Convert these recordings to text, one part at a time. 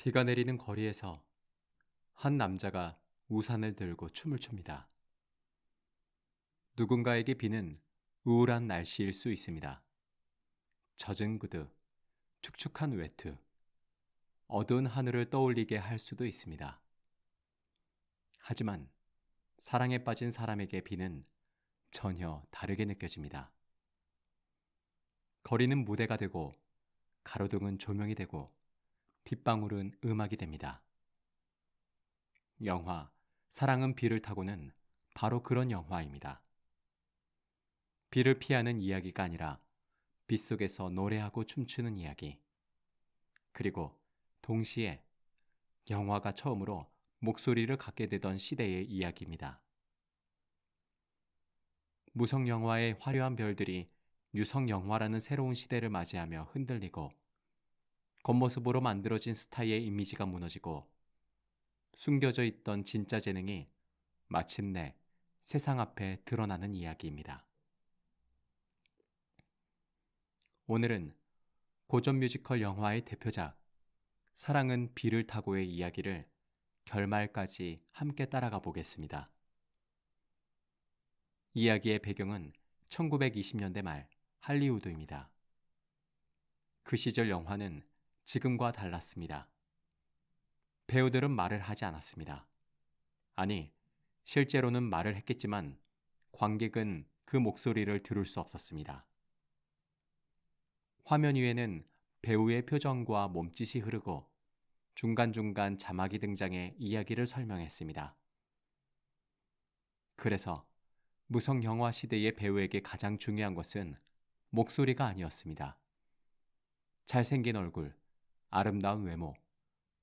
비가 내리는 거리에서 한 남자가 우산을 들고 춤을 춥니다. 누군가에게 비는 우울한 날씨일 수 있습니다. 젖은 구두, 축축한 외투, 어두운 하늘을 떠올리게 할 수도 있습니다. 하지만 사랑에 빠진 사람에게 비는 전혀 다르게 느껴집니다. 거리는 무대가 되고 가로등은 조명이 되고 빗방울은 음악이 됩니다. 영화 사랑은 비를 타고는 바로 그런 영화입니다. 비를 피하는 이야기가 아니라 빗속에서 노래하고 춤추는 이야기. 그리고 동시에 영화가 처음으로 목소리를 갖게 되던 시대의 이야기입니다. 무성 영화의 화려한 별들이 유성 영화라는 새로운 시대를 맞이하며 흔들리고 겉모습으로 만들어진 스타의 이미지가 무너지고 숨겨져 있던 진짜 재능이 마침내 세상 앞에 드러나는 이야기입니다. 오늘은 고전 뮤지컬 영화의 대표작 사랑은 비를 타고의 이야기를 결말까지 함께 따라가 보겠습니다. 이야기의 배경은 1920년대 말 할리우드입니다. 그 시절 영화는 지금과 달랐습니다. 배우들은 말을 하지 않았습니다. 아니, 실제로는 말을 했겠지만 관객은 그 목소리를 들을 수 없었습니다. 화면 위에는 배우의 표정과 몸짓이 흐르고 중간중간 자막이 등장해 이야기를 설명했습니다. 그래서 무성 영화 시대의 배우에게 가장 중요한 것은 목소리가 아니었습니다. 잘생긴 얼굴, 아름다운 외모,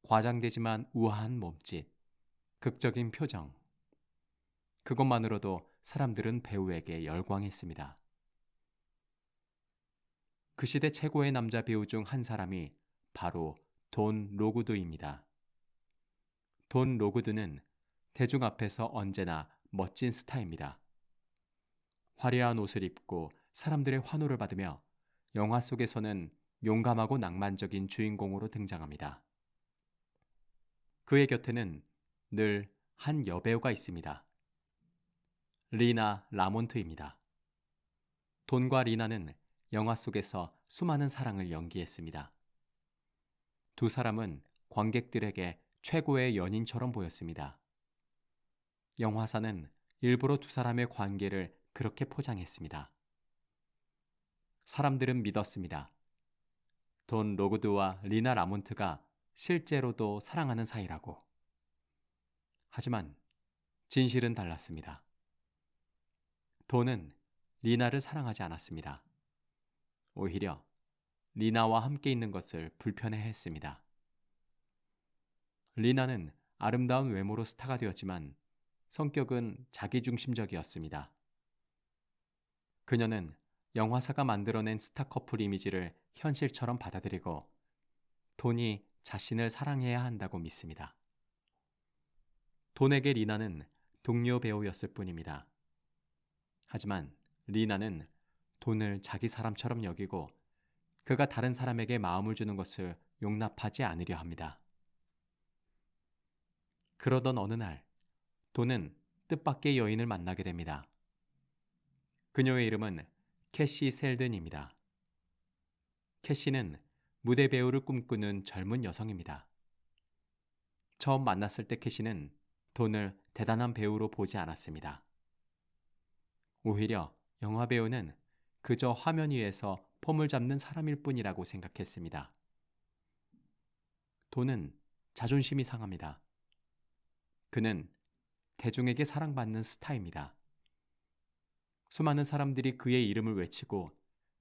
과장되지만 우아한 몸짓, 극적인 표정. 그것만으로도 사람들은 배우에게 열광했습니다. 그 시대 최고의 남자 배우 중 한 사람이 바로 돈 로그드입니다. 돈 로그드는 대중 앞에서 언제나 멋진 스타입니다. 화려한 옷을 입고 사람들의 환호를 받으며 영화 속에서는 용감하고 낭만적인 주인공으로 등장합니다. 그의 곁에는 늘 한 여배우가 있습니다. 리나 라몬트입니다. 돈과 리나는 영화 속에서 수많은 사랑을 연기했습니다. 두 사람은 관객들에게 최고의 연인처럼 보였습니다. 영화사는 일부러 두 사람의 관계를 그렇게 포장했습니다. 사람들은 믿었습니다. 돈 로그드와 리나 라몬트가 실제로도 사랑하는 사이라고. 하지만 진실은 달랐습니다. 돈은 리나를 사랑하지 않았습니다. 오히려 리나와 함께 있는 것을 불편해했습니다. 리나는 아름다운 외모로 스타가 되었지만 성격은 자기중심적이었습니다. 그녀는 영화사가 만들어낸 스타 커플 이미지를 현실처럼 받아들이고 돈이 자신을 사랑해야 한다고 믿습니다. 돈에게 리나는 동료 배우였을 뿐입니다. 하지만 리나는 돈을 자기 사람처럼 여기고 그가 다른 사람에게 마음을 주는 것을 용납하지 않으려 합니다. 그러던 어느 날 돈은 뜻밖의 여인을 만나게 됩니다. 그녀의 이름은 캐시 셀든입니다. 캐시는 무대 배우를 꿈꾸는 젊은 여성입니다. 처음 만났을 때 캐시는 돈을 대단한 배우로 보지 않았습니다. 오히려 영화 배우는 그저 화면 위에서 폼을 잡는 사람일 뿐이라고 생각했습니다. 돈은 자존심이 상합니다. 그는 대중에게 사랑받는 스타입니다. 수많은 사람들이 그의 이름을 외치고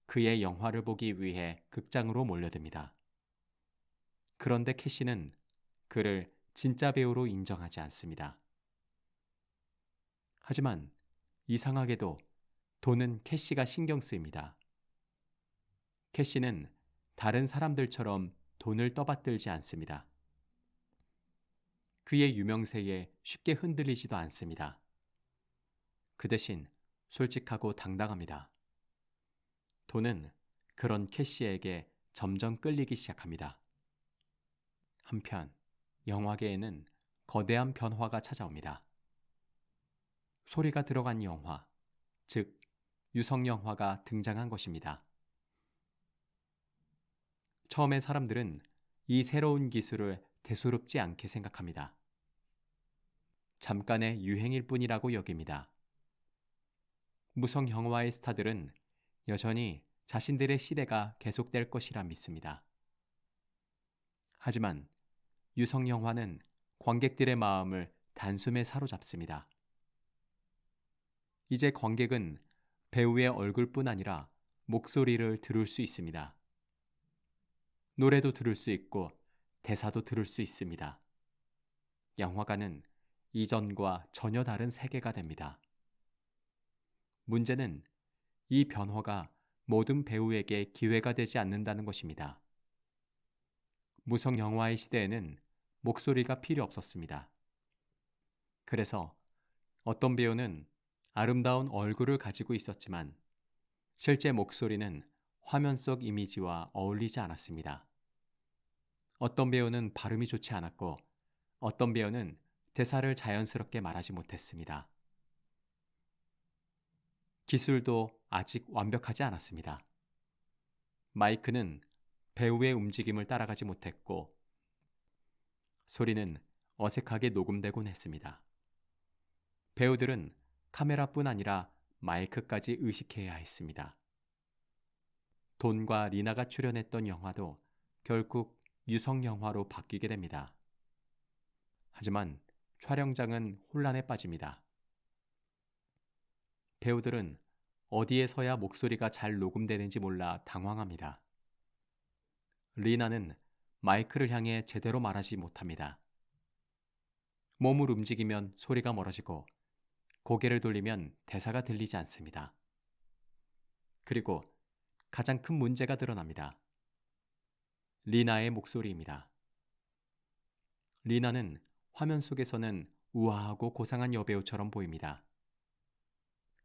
그의 영화를 보기 위해 극장으로 몰려듭니다. 그런데 캐시는 그를 진짜 배우로 인정하지 않습니다. 하지만 이상하게도 돈은 캐시가 신경 쓰입니다. 캐시는 다른 사람들처럼 돈을 떠받들지 않습니다. 그의 유명세에 쉽게 흔들리지도 않습니다. 그 대신 솔직하고 당당합니다. 돈은 그런 캐시에게 점점 끌리기 시작합니다. 한편 영화계에는 거대한 변화가 찾아옵니다. 소리가 들어간 영화, 즉 유성 영화가 등장한 것입니다. 처음에 사람들은 이 새로운 기술을 대수롭지 않게 생각합니다. 잠깐의 유행일 뿐이라고 여깁니다. 무성 영화의 스타들은 여전히 자신들의 시대가 계속될 것이라 믿습니다. 하지만 유성 영화는 관객들의 마음을 단숨에 사로잡습니다. 이제 관객은 배우의 얼굴뿐 아니라 목소리를 들을 수 있습니다. 노래도 들을 수 있고 대사도 들을 수 있습니다. 영화관은 이전과 전혀 다른 세계가 됩니다. 문제는 이 변화가 모든 배우에게 기회가 되지 않는다는 것입니다. 무성 영화의 시대에는 목소리가 필요 없었습니다. 그래서 어떤 배우는 아름다운 얼굴을 가지고 있었지만 실제 목소리는 화면 속 이미지와 어울리지 않았습니다. 어떤 배우는 발음이 좋지 않았고 어떤 배우는 대사를 자연스럽게 말하지 못했습니다. 기술도 아직 완벽하지 않았습니다. 마이크는 배우의 움직임을 따라가지 못했고 소리는 어색하게 녹음되곤 했습니다. 배우들은 카메라뿐 아니라 마이크까지 의식해야 했습니다. 돈과 리나가 출연했던 영화도 결국 유성 영화로 바뀌게 됩니다. 하지만 촬영장은 혼란에 빠집니다. 배우들은 어디에서야 목소리가 잘 녹음되는지 몰라 당황합니다. 리나는 마이크를 향해 제대로 말하지 못합니다. 몸을 움직이면 소리가 멀어지고 고개를 돌리면 대사가 들리지 않습니다. 그리고 가장 큰 문제가 드러납니다. 리나의 목소리입니다. 리나는 화면 속에서는 우아하고 고상한 여배우처럼 보입니다.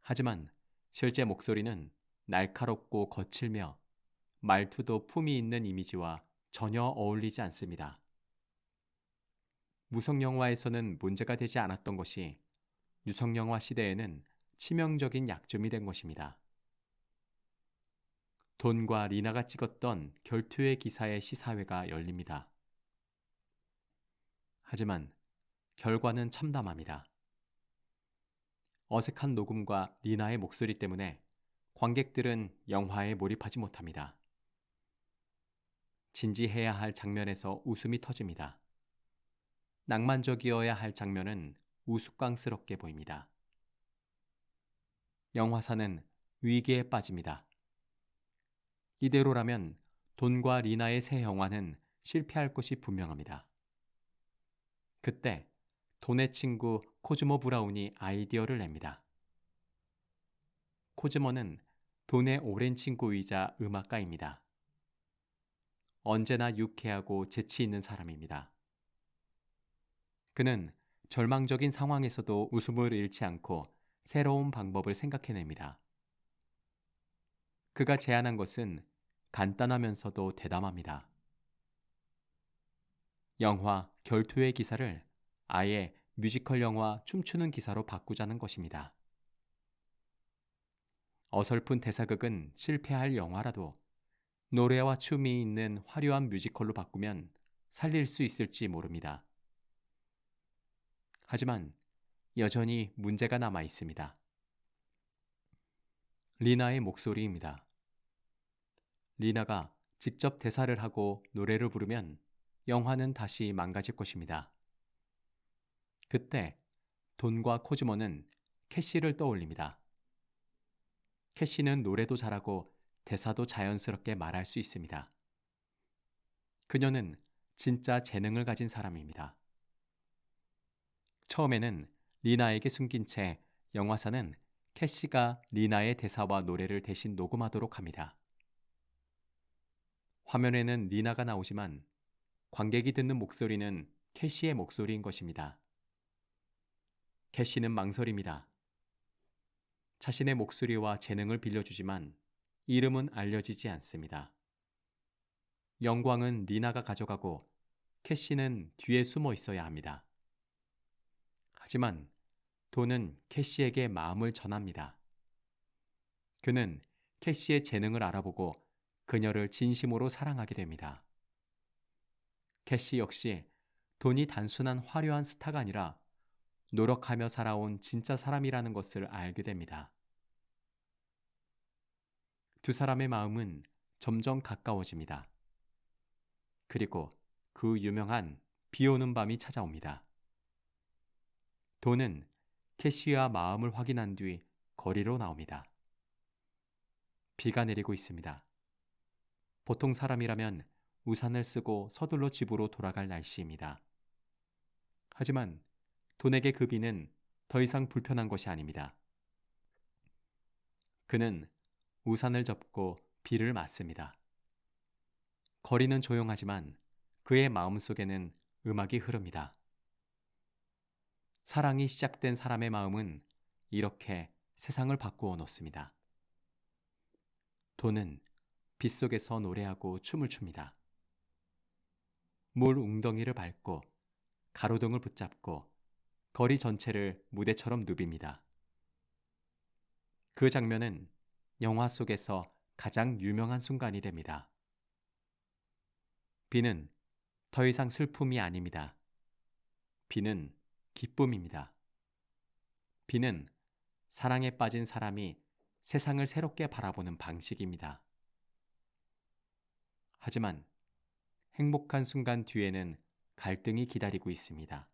하지만 실제 목소리는 날카롭고 거칠며 말투도 품이 있는 이미지와 전혀 어울리지 않습니다. 무성영화에서는 문제가 되지 않았던 것이 유성영화 시대에는 치명적인 약점이 된 것입니다. 돈과 리나가 찍었던 결투의 기사의 시사회가 열립니다. 하지만 결과는 참담합니다. 어색한 녹음과 리나의 목소리 때문에 관객들은 영화에 몰입하지 못합니다. 진지해야 할 장면에서 웃음이 터집니다. 낭만적이어야 할 장면은 우스꽝스럽게 보입니다. 영화사는 위기에 빠집니다. 이대로라면 돈과 리나의 새 영화는 실패할 것이 분명합니다. 그때 돈의 친구 코즈모 브라운이 아이디어를 냅니다. 코즈모는 돈의 오랜 친구이자 음악가입니다. 언제나 유쾌하고 재치 있는 사람입니다. 그는 절망적인 상황에서도 웃음을 잃지 않고 새로운 방법을 생각해냅니다. 그가 제안한 것은 간단하면서도 대담합니다. 영화 결투의 기사를 아예 뮤지컬 영화 춤추는 기사로 바꾸자는 것입니다. 어설픈 대사극은 실패할 영화라도 노래와 춤이 있는 화려한 뮤지컬로 바꾸면 살릴 수 있을지 모릅니다. 하지만 여전히 문제가 남아 있습니다. 리나의 목소리입니다. 리나가 직접 대사를 하고 노래를 부르면 영화는 다시 망가질 것입니다. 그때 돈과 코즈모는 캐시를 떠올립니다. 캐시는 노래도 잘하고 대사도 자연스럽게 말할 수 있습니다. 그녀는 진짜 재능을 가진 사람입니다. 처음에는 리나에게 숨긴 채 영화사는 캐시가 리나의 대사와 노래를 대신 녹음하도록 합니다. 화면에는 리나가 나오지만 관객이 듣는 목소리는 캐시의 목소리인 것입니다. 캐시는 망설입니다. 자신의 목소리와 재능을 빌려주지만 이름은 알려지지 않습니다. 영광은 리나가 가져가고 캐시는 뒤에 숨어 있어야 합니다. 하지만 돈은 캐시에게 마음을 전합니다. 그는 캐시의 재능을 알아보고 그녀를 진심으로 사랑하게 됩니다. 캐시 역시 돈이 단순한 화려한 스타가 아니라 노력하며 살아온 진짜 사람이라는 것을 알게 됩니다. 두 사람의 마음은 점점 가까워집니다. 그리고 그 유명한 비 오는 밤이 찾아옵니다. 돈은 캐시와 마음을 확인한 뒤 거리로 나옵니다. 비가 내리고 있습니다. 보통 사람이라면 우산을 쓰고 서둘러 집으로 돌아갈 날씨입니다. 하지만 돈에게 그 비는 더 이상 불편한 것이 아닙니다. 그는 우산을 접고 비를 맞습니다. 거리는 조용하지만 그의 마음속에는 음악이 흐릅니다. 사랑이 시작된 사람의 마음은 이렇게 세상을 바꾸어 놓습니다. 돈은 빗속에서 노래하고 춤을 춥니다. 물 웅덩이를 밟고 가로등을 붙잡고 거리 전체를 무대처럼 누빕니다. 그 장면은 영화 속에서 가장 유명한 순간이 됩니다. 비는 더 이상 슬픔이 아닙니다. 비는 기쁨입니다. 비는 사랑에 빠진 사람이 세상을 새롭게 바라보는 방식입니다. 하지만 행복한 순간 뒤에는 갈등이 기다리고 있습니다.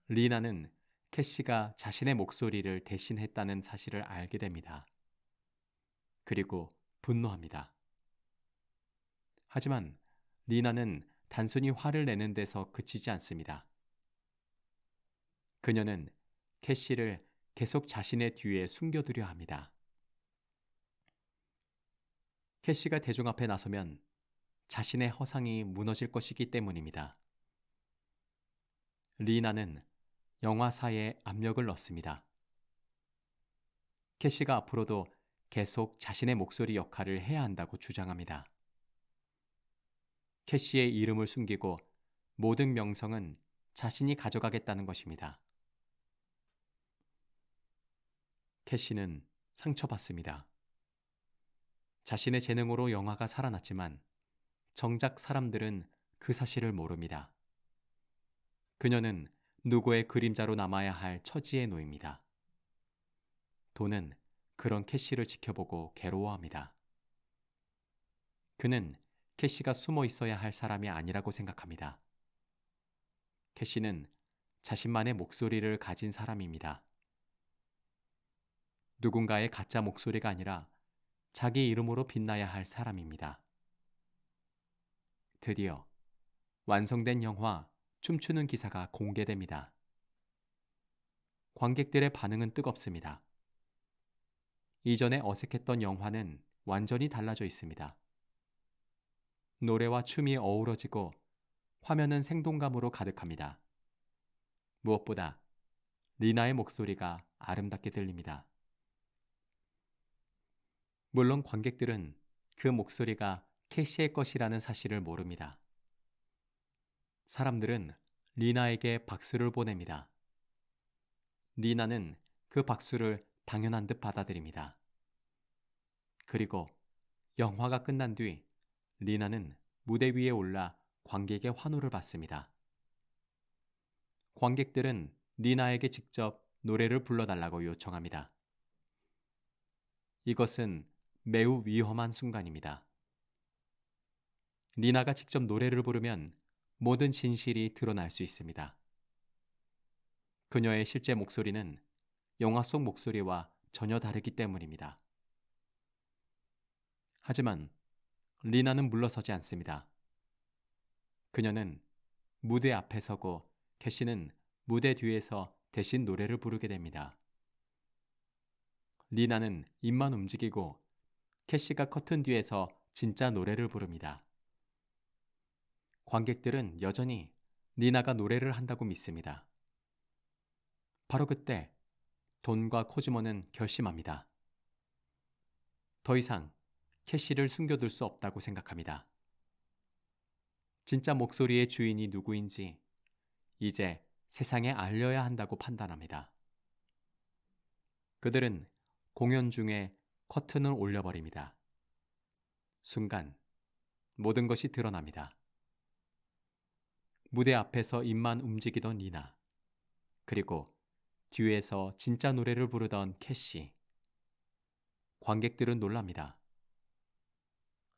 리나는 캐시가 자신의 목소리를 대신했다는 사실을 알게 됩니다. 그리고 분노합니다. 하지만 리나는 단순히 화를 내는 데서 그치지 않습니다. 그녀는 캐시를 계속 자신의 뒤에 숨겨두려 합니다. 캐시가 대중 앞에 나서면 자신의 허상이 무너질 것이기 때문입니다. 리나는 영화사에 압력을 넣습니다. 캐시가 앞으로도 계속 자신의 목소리 역할을 해야 한다고 주장합니다. 캐시의 이름을 숨기고 모든 명성은 자신이 가져가겠다는 것입니다. 캐시는 상처받습니다. 자신의 재능으로 영화가 살아났지만 정작 사람들은 그 사실을 모릅니다. 그녀는 누구의 그림자로 남아야 할 처지에 놓입니다. 돈은 그런 캐시를 지켜보고 괴로워합니다. 그는 캐시가 숨어 있어야 할 사람이 아니라고 생각합니다. 캐시는 자신만의 목소리를 가진 사람입니다. 누군가의 가짜 목소리가 아니라 자기 이름으로 빛나야 할 사람입니다. 드디어 완성된 영화 춤추는 기사가 공개됩니다. 관객들의 반응은 뜨겁습니다. 이전에 어색했던 영화는 완전히 달라져 있습니다. 노래와 춤이 어우러지고 화면은 생동감으로 가득합니다. 무엇보다 리나의 목소리가 아름답게 들립니다. 물론 관객들은 그 목소리가 캐시의 것이라는 사실을 모릅니다. 사람들은 리나에게 박수를 보냅니다. 리나는 그 박수를 당연한 듯 받아들입니다. 그리고 영화가 끝난 뒤 리나는 무대 위에 올라 관객의 환호를 받습니다. 관객들은 리나에게 직접 노래를 불러달라고 요청합니다. 이것은 매우 위험한 순간입니다. 리나가 직접 노래를 부르면 모든 진실이 드러날 수 있습니다. 그녀의 실제 목소리는 영화 속 목소리와 전혀 다르기 때문입니다. 하지만 리나는 물러서지 않습니다. 그녀는 무대 앞에 서고 캐시는 무대 뒤에서 대신 노래를 부르게 됩니다. 리나는 입만 움직이고 캐시가 커튼 뒤에서 진짜 노래를 부릅니다. 관객들은 여전히 리나가 노래를 한다고 믿습니다. 바로 그때 돈과 코즈모는 결심합니다. 더 이상 캐시를 숨겨둘 수 없다고 생각합니다. 진짜 목소리의 주인이 누구인지 이제 세상에 알려야 한다고 판단합니다. 그들은 공연 중에 커튼을 올려버립니다. 순간 모든 것이 드러납니다. 무대 앞에서 입만 움직이던 리나, 그리고 뒤에서 진짜 노래를 부르던 캐시. 관객들은 놀랍니다.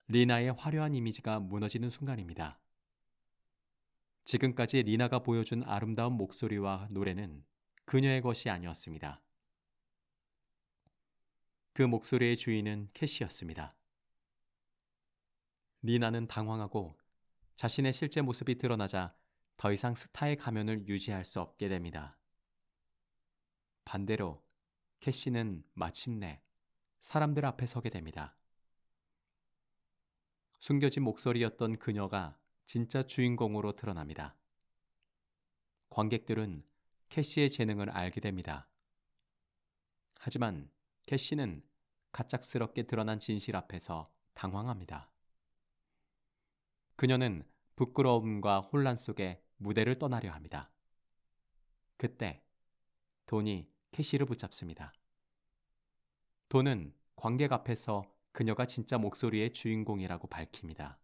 리나의 화려한 이미지가 무너지는 순간입니다. 지금까지 리나가 보여준 아름다운 목소리와 노래는 그녀의 것이 아니었습니다. 그 목소리의 주인은 캐시였습니다. 리나는 당황하고 자신의 실제 모습이 드러나자 더 이상 스타의 가면을 유지할 수 없게 됩니다. 반대로 캐시는 마침내 사람들 앞에 서게 됩니다. 숨겨진 목소리였던 그녀가 진짜 주인공으로 드러납니다. 관객들은 캐시의 재능을 알게 됩니다. 하지만 캐시는 갑작스럽게 드러난 진실 앞에서 당황합니다. 그녀는 부끄러움과 혼란 속에 무대를 떠나려 합니다. 그때 돈이 캐시를 붙잡습니다. 돈은 관객 앞에서 그녀가 진짜 목소리의 주인공이라고 밝힙니다.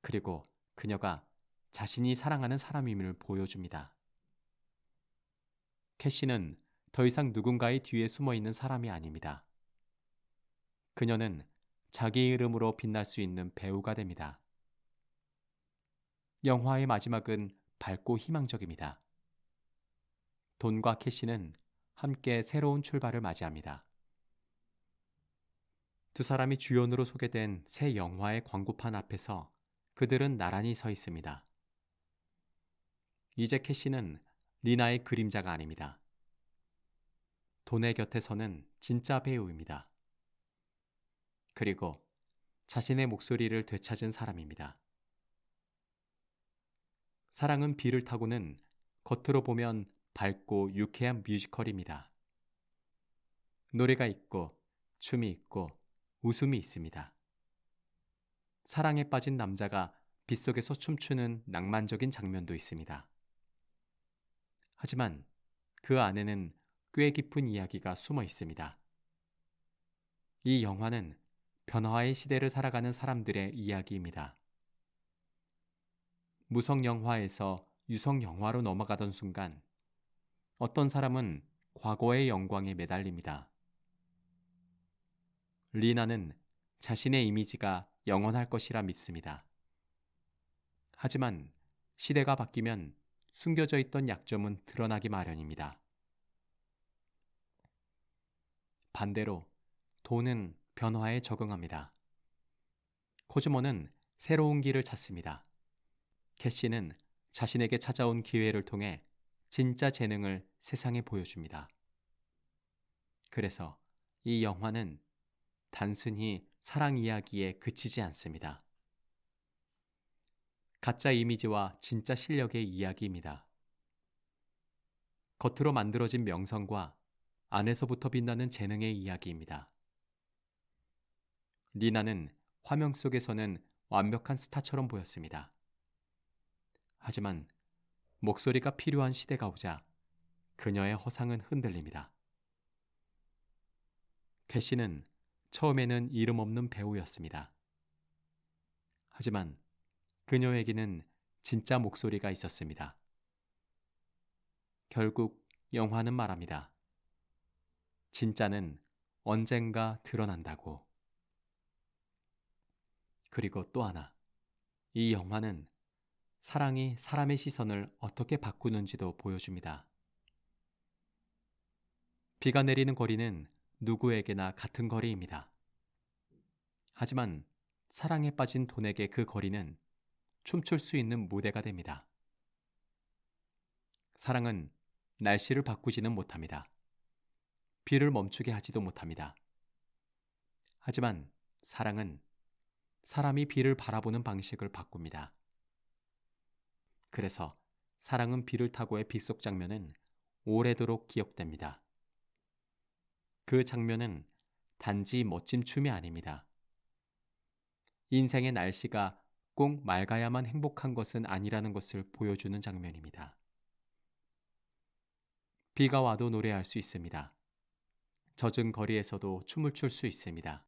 그리고 그녀가 자신이 사랑하는 사람임을 보여줍니다. 캐시는 더 이상 누군가의 뒤에 숨어 있는 사람이 아닙니다. 그녀는 자기 이름으로 빛날 수 있는 배우가 됩니다. 영화의 마지막은 밝고 희망적입니다. 돈과 캐시는 함께 새로운 출발을 맞이합니다. 두 사람이 주연으로 소개된 새 영화의 광고판 앞에서 그들은 나란히 서 있습니다. 이제 캐시는 리나의 그림자가 아닙니다. 돈의 곁에서는 진짜 배우입니다. 그리고 자신의 목소리를 되찾은 사람입니다. 사랑은 비를 타고는 겉으로 보면 밝고 유쾌한 뮤지컬입니다. 노래가 있고 춤이 있고 웃음이 있습니다. 사랑에 빠진 남자가 빗속에서 춤추는 낭만적인 장면도 있습니다. 하지만 그 안에는 꽤 깊은 이야기가 숨어 있습니다. 이 영화는 변화의 시대를 살아가는 사람들의 이야기입니다. 무성 영화에서 유성 영화로 넘어가던 순간 어떤 사람은 과거의 영광에 매달립니다. 리나는 자신의 이미지가 영원할 것이라 믿습니다. 하지만 시대가 바뀌면 숨겨져 있던 약점은 드러나기 마련입니다. 반대로 돈은 변화에 적응합니다. 코즈모는 새로운 길을 찾습니다. 캐시는 자신에게 찾아온 기회를 통해 진짜 재능을 세상에 보여줍니다. 그래서 이 영화는 단순히 사랑 이야기에 그치지 않습니다. 가짜 이미지와 진짜 실력의 이야기입니다. 겉으로 만들어진 명성과 안에서부터 빛나는 재능의 이야기입니다. 리나는 화면 속에서는 완벽한 스타처럼 보였습니다. 하지만 목소리가 필요한 시대가 오자 그녀의 허상은 흔들립니다. 캐시는 처음에는 이름 없는 배우였습니다. 하지만 그녀에게는 진짜 목소리가 있었습니다. 결국 영화는 말합니다. 진짜는 언젠가 드러난다고. 그리고 또 하나, 이 영화는 사랑이 사람의 시선을 어떻게 바꾸는지도 보여줍니다. 비가 내리는 거리는 누구에게나 같은 거리입니다. 하지만 사랑에 빠진 돈에게 그 거리는 춤출 수 있는 무대가 됩니다. 사랑은 날씨를 바꾸지는 못합니다. 비를 멈추게 하지도 못합니다. 하지만 사랑은 사람이 비를 바라보는 방식을 바꿉니다. 그래서 사랑은 비를 타고의 빗속 장면은 오래도록 기억됩니다. 그 장면은 단지 멋진 춤이 아닙니다. 인생의 날씨가 꼭 맑아야만 행복한 것은 아니라는 것을 보여주는 장면입니다. 비가 와도 노래할 수 있습니다. 젖은 거리에서도 춤을 출 수 있습니다.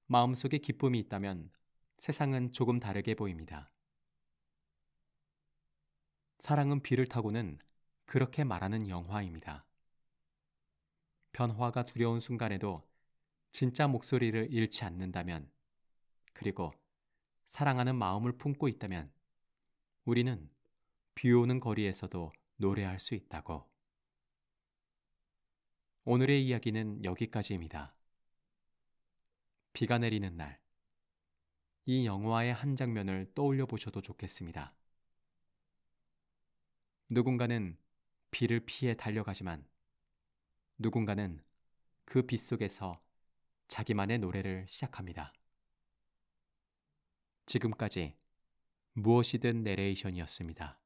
마음속에 기쁨이 있다면 세상은 조금 다르게 보입니다. 사랑은 비를 타고는 그렇게 말하는 영화입니다. 변화가 두려운 순간에도 진짜 목소리를 잃지 않는다면, 그리고 사랑하는 마음을 품고 있다면 우리는 비 오는 거리에서도 노래할 수 있다고. 오늘의 이야기는 여기까지입니다. 비가 내리는 날, 이 영화의 한 장면을 떠올려 보셔도 좋겠습니다. 누군가는 비를 피해 달려가지만 누군가는 그 비 속에서 자기만의 노래를 시작합니다. 지금까지 무엇이든 내레이션이었습니다.